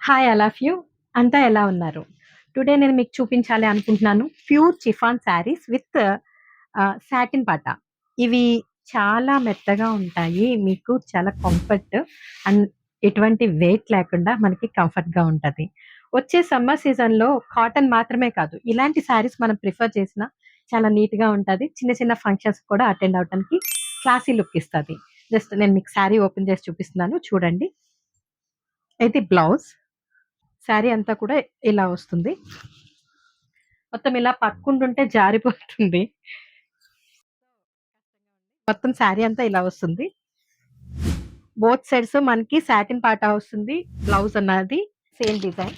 Hi I love you. అంతా ఎలా ఉన్నారు? టుడే నేను మీకు చూపించాలి అనుకుంటున్నాను pure chiffon saris with satin పట్టా. ఇవి చాలా మెత్తగా ఉంటాయి. మీకు చాలా కంఫర్ట్ అండ్ ఎటువంటి వెయిట్ లేకుండా మనకి కంఫర్ట్‌గా ఉంటది. వచ్చే సమ్మర్ సీజన్‌లో కాటన్ మాత్రమే కాదు, ఇలాంటి శారీస్ మనం ప్రిఫర్ చేసినా చాలా నీట్‌గా ఉంటది. చిన్న చిన్న ఫంక్షన్స్ కూడా అటెండ్ అవ్వటానికి క్లాసీ లుక్ ఇస్తది. జస్ట్ నేను మీకు శారీ ఓపెన్ చేసి చూపిస్తున్నాను చూడండి. ఇది బ్లౌజ్. శారీ అంతా కూడా ఇలా వస్తుంది. మొత్తం ఇలా పట్టుకుంటుంటే జారిపోతుంది. మొత్తం శారీ అంతా ఇలా వస్తుంది. బోత్ సైడ్స్ మనకి సాటిన్ పాటా వస్తుంది. బ్లౌజ్ అన్నది same design.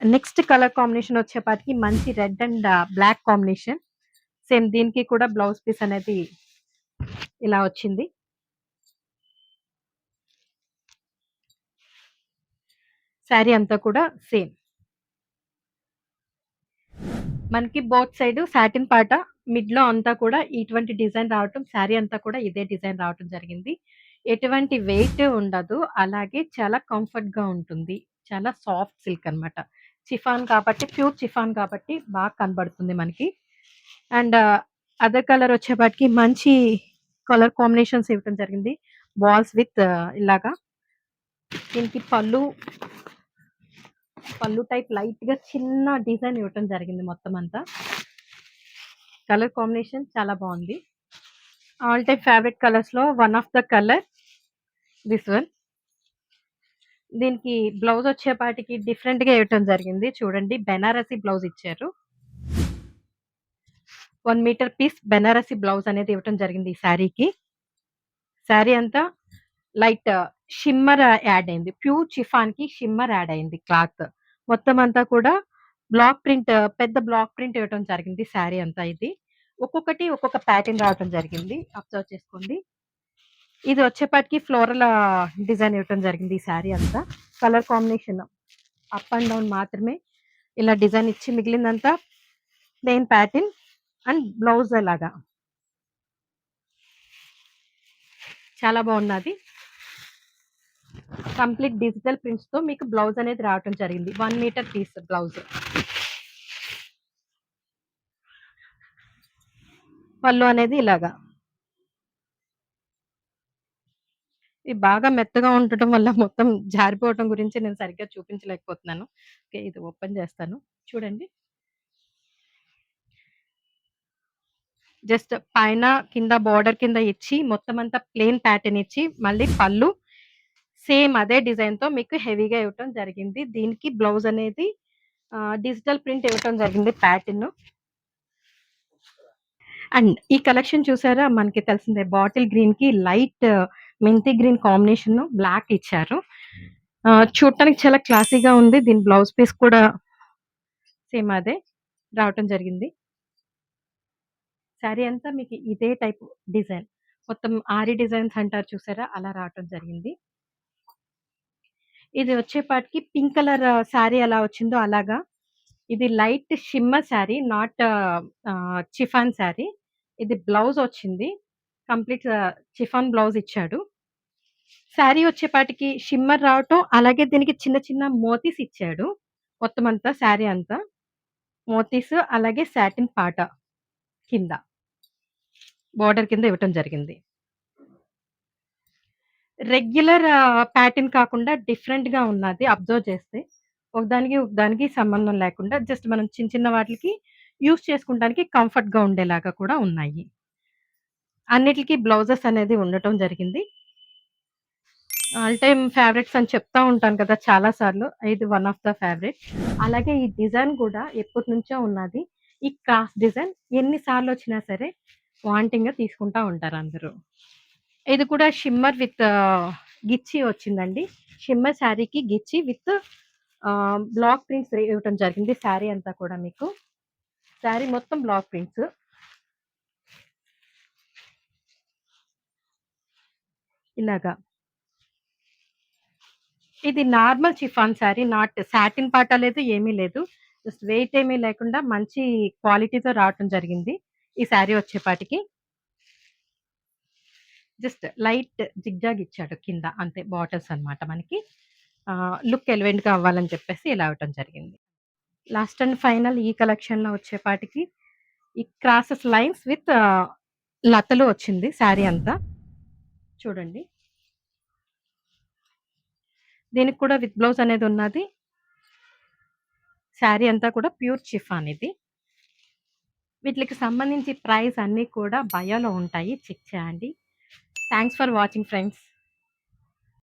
Next colour combination వచ్చేపాటికి మంచి red and black combination. Same దీనికి కూడా బ్లౌజ్ పీస్ అనేది ఇలా వచ్చింది. శారీ అంతా కూడా సేమ్. మనకి బోత్ సైడ్ సాటిన్ పాట, మిడ్‌లో అంతా కూడా ఇటువంటి డిజైన్ రావటం, శారీ అంతా కూడా ఇదే డిజైన్ రావటం జరిగింది. ఎటువంటి వెయిట్ ఉండదు. అలాగే చాలా కంఫర్ట్‌గా ఉంటుంది. చాలా సాఫ్ట్ సిల్క్ అనమాట. చిఫాన్ కాబట్టి, ప్యూర్ చిఫాన్ కాబట్టి బాగా కనబడుతుంది మనకి. అండ్ అదర్ కలర్ వచ్చేపాటికి మంచి కలర్ కాంబినేషన్స్ ఇవ్వటం జరిగింది. బాల్స్ విత్ ఇలాగా. దీనికి పళ్ళు టైప్ లైట్‌గా చిన్న డిజైన్ ఇవ్వటం జరిగింది మొత్తం అంతా. కలర్ కాంబినేషన్ చాలా బాగుంది. ఆల్ టైప్ ఫేవరెట్ కలర్స్ లో one of the colour this one. దీనికి బ్లౌజ్ వచ్చేపాటికి డిఫరెంట్ గా ఇవ్వటం జరిగింది. చూడండి, బెనారసి బ్లౌజ్ ఇచ్చారు. 1 మీటర్ పీస్ బెనారసి బ్లౌజ్ అనేది ఇవ్వటం జరిగింది ఈ శారీకి. శారీ అంతా లైట్ షిమ్మర్ యాడ్ అయింది. ప్యూర్ చిఫాన్ కి షిమ్మర్ యాడ్ అయింది క్లాత్. మొత్తం అంతా కూడా బ్లాక్ ప్రింట్, పెద్ద బ్లాక్ ప్రింట్ ఇవ్వటం జరిగింది శారీ అంతా. ఇది ఒక్కొక్కటి ఒక్కొక్క ప్యాటర్న్ రావటం జరిగింది. అబ్జర్వ్ చేసుకోండి. ఇది వచ్చేపాటికి ఫ్లోరల్ డిజైన్ ఇవ్వటం జరిగింది ఈ శారీ అంతా. Colour combination up and down మాత్రమే ఇలా డిజైన్ ఇచ్చి మిగిలిందంతా ప్లెయిన్ ప్యాటర్న్ అండ్ బ్లౌజ్ అలాగా చాలా బాగున్నది. కంప్లీట్ డిజిటల్ ప్రింట్స్ తో మీకు బ్లౌజ్ అనేది రావటం జరిగింది. 1 మీటర్ పీస్ బ్లౌజ్. పళ్ళు అనేది ఇలాగా. ఇది బాగా మెత్తగా ఉండటం వల్ల మొత్తం జారిపోవటం గురించి నేను సరిగ్గా చూపించలేకపోతున్నాను. ఓకే, ఇది ఓపెన్ చేస్తాను చూడండి. జస్ట్ పైన కింద బార్డర్ కింద ఇచ్చి మొత్తం అంతా ప్లెయిన్ ప్యాటర్న్ ఇచ్చి మళ్ళీ పళ్ళు సేమ్ అదే డిజైన్ తో మీకు హెవీగా ఇవ్వటం జరిగింది. దీనికి బ్లౌజ్ అనేది డిజిటల్ ప్రింట్ ఇవ్వటం జరిగింది ప్యాటర్న్. అండ్ ఈ కలెక్షన్ చూసారా, మనకి తెలిసిందే బాటిల్ గ్రీన్ కి లైట్ మెంతి గ్రీన్ కాంబినేషన్ బ్లాక్ ఇచ్చారు. చూడటానికి చాలా క్లాసీగా ఉంది. దీని బ్లౌజ్ పీస్ కూడా సేమ్ అదే రావటం జరిగింది. శారీ అంతా మీకు ఇదే టైప్ డిజైన్, మొత్తం ఆరి డిజైన్స్ అంటారు చూసారా, అలా రావటం జరిగింది. ఇది వచ్చేపాటికి పింక్ కలర్ శారీ ఎలా వచ్చిందో అలాగా. ఇది light shimmer sari, not chiffon sari. ఇది బ్లౌజ్ వచ్చింది. కంప్లీట్ చిఫాన్ బ్లౌజ్ ఇచ్చాడు. శారీ వచ్చేపాటికి షిమ్మర్ రావటం, అలాగే దీనికి చిన్న చిన్న మోతీస్ ఇచ్చాడు. మొత్తం అంతా శారీ అంతా మోతీస్, అలాగే సాటిన్ పాట కింద బోర్డర్ కింద ఇవ్వటం జరిగింది. రెగ్యులర్ ప్యాటర్న్ కాకుండా డిఫరెంట్‌గా ఉన్నది అబ్జర్వ్ చేస్తే. ఒకదానికి సంబంధం లేకుండా జస్ట్ మనం చిన్న చిన్న వాటిలికి యూజ్ చేసుకుంటానికి కంఫర్ట్‌గా ఉండేలాగా కూడా ఉన్నాయి. అన్నిట్లికి బ్లౌజెస్ అనేది ఉండటం జరిగింది. ఆల్ టైమ్ ఫేవరెట్స్ అని చెప్తా ఉంటాను కదా చాలా సార్లు. ఇది వన్ ఆఫ్ ద ఫేవరెట్. అలాగే ఈ డిజైన్ కూడా ఎప్పటినుంచో ఉన్నది. ఈ క్రాస్ డిజైన్ ఎన్ని సార్లొచ్చినా సరే వాంటింగ్‌గా తీసుకుంటా ఉంటారందరూ. ఇది కూడా షిమ్మర్ విత్ గిచ్చి వచ్చిందండి. షిమ్మర్ శారీకి గిచ్చి విత్ బ్లాక్ ప్రింట్స్ ఇవ్వటం జరిగింది శారీ అంతా కూడా మీకు. శారీ మొత్తం బ్లాక్ ప్రింట్స్. ఇలాగా. ఇది normal chiffon sari, not satin పాట లేదు, ఏమీ లేదు. జస్ట్ వెయిట్ ఏమీ లేకుండా మంచి క్వాలిటీతో రావటం జరిగింది ఈ శారీ వచ్చేపాటికి. జస్ట్ లైట్ జిగ్‌జాగ్ ఇచ్చాడు కింద అంతే, బార్డర్స్ అన్నమాట మనకి. లుక్ ఎలివెంట్‌గా అవ్వాలని చెప్పేసి ఇలా ఇవ్వటం జరిగింది. లాస్ట్ అండ్ ఫైనల్ ఈ కలెక్షన్‌లో వచ్చేపాటికి ఈ క్రాసెస్ లైన్స్ విత్ లతలు వచ్చింది శారీ అంతా. చూడండి. దీనికి కూడా విత్ బ్లౌజ్ అనేది ఉన్నది. శారీ అంతా కూడా ప్యూర్ చిఫాన్ ఇది. వీటిలికి సంబంధించి ప్రైస్ అన్నీ కూడా బయోలో ఉంటాయి. చెక్ చేయండి. Thanks for watching friends.